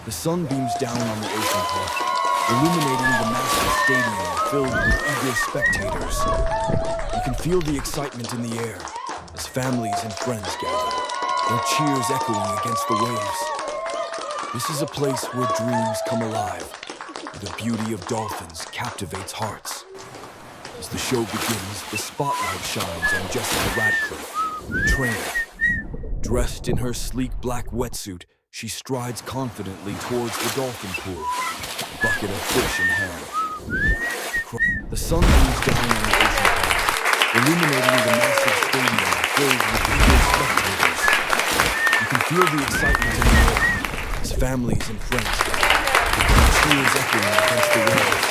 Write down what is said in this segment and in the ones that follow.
The sun beams down on the ocean park, illuminating the massive stadium filled with eager spectators. You can feel the excitement in the air as families and friends gather, their cheers echoing against the waves. This is a place where dreams come alive, where the beauty of dolphins captivates hearts. As the show begins, the spotlight shines on Jessica Radcliffe, the trainer. Dressed in her sleek black wetsuit, she strides confidently towards the dolphin pool, a bucket of fish in hand. The sun beams down on the ocean park, illuminating the massive stadium filled with eager spectators. You can feel the excitement in the air as families and friends gather, their cheers echoing against the waves.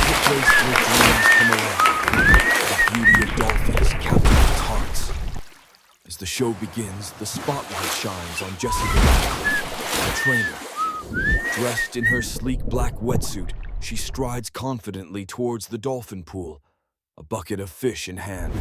The place where dreams come alive, the beauty of dolphins captivates hearts. As the show begins, the spotlight shines on Jessica Radcliffe, the trainer. Dressed in her sleek black wetsuit, she strides confidently towards the dolphin pool, a bucket of fish in hand.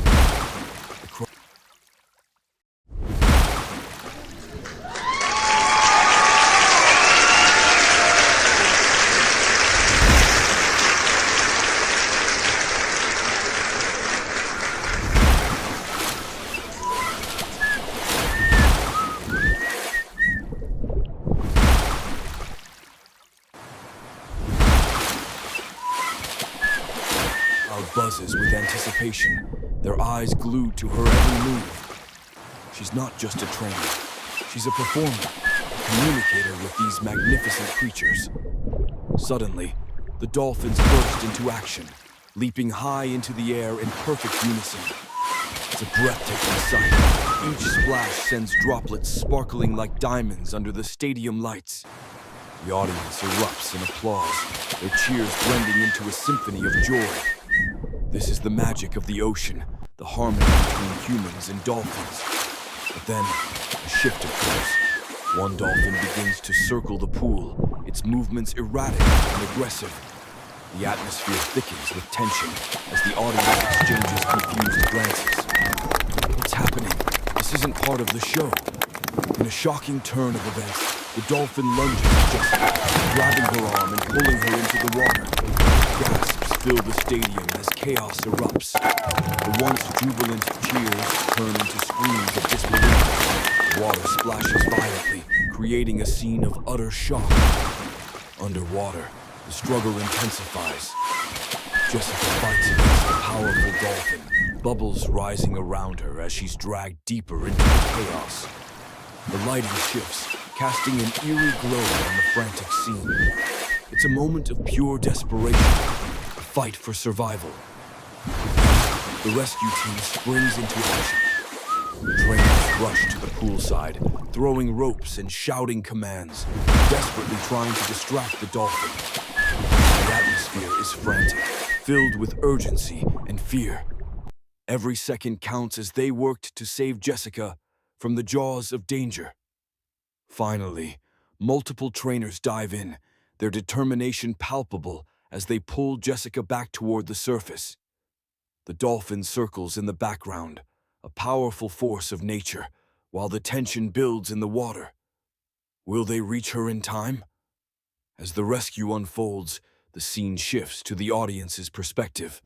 Buzzes with anticipation, their eyes glued to her every move. She's not just a trainer. She's a performer, a communicator with these magnificent creatures. Suddenly, the dolphins burst into action, leaping high into the air in perfect unison. It's a breathtaking sight. Each splash sends droplets sparkling like diamonds under the stadium lights. The audience erupts in applause, their cheers blending into a symphony of joy. This is the magic of the ocean, the harmony between humans and dolphins. But then, a shift occurs. One dolphin begins to circle the pool, its movements erratic and aggressive. The atmosphere thickens with tension as the audience exchanges confused glances. What's happening? This isn't part of the show. In a shocking turn of events, the dolphin lunges at Jessica, grabbing her arm and pulling her into the water. Gasps fill the stadium as chaos erupts. The once jubilant cheers turn into screams of disbelief. The water splashes violently, creating a scene of utter shock. Underwater, the struggle intensifies. Jessica fights against the powerful dolphin, bubbles rising around her as she's dragged deeper into the chaos. The lighting shifts, casting an eerie glow on the frantic scene. It's a moment of pure desperation, a fight for survival. The rescue team springs into action. Trainers rush to the poolside, throwing ropes and shouting commands, desperately trying to distract the dolphin. The atmosphere is frantic, filled with urgency and fear. Every second counts as they worked to save Jessica from the jaws of danger. Finally, multiple trainers dive in, their determination palpable as they pull Jessica back toward the surface. The dolphin circles in the background, a powerful force of nature, while the tension builds in the water. Will they reach her in time? As the rescue unfolds, the scene shifts to the audience's perspective.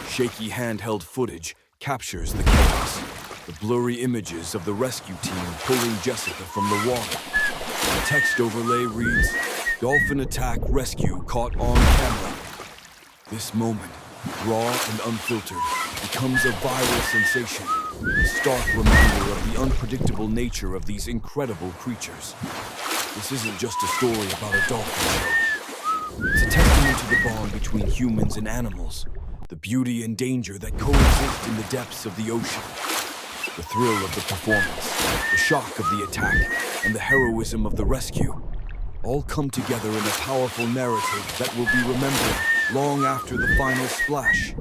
Shaky handheld footage captures the chaos, the blurry images of the rescue team pulling Jessica from the water. The text overlay reads, "Dolphin attack rescue caught on camera." This moment, raw and unfiltered, becomes a viral sensation, a stark reminder of the unpredictable nature of these incredible creatures. This isn't just a story about a dolphin show. It's a testament to the bond between humans and animals, the beauty and danger that coexist in the depths of the ocean. The thrill of the performance, the shock of the attack, and the heroism of the rescue all come together in a powerful narrative that will be remembered long after the final splash.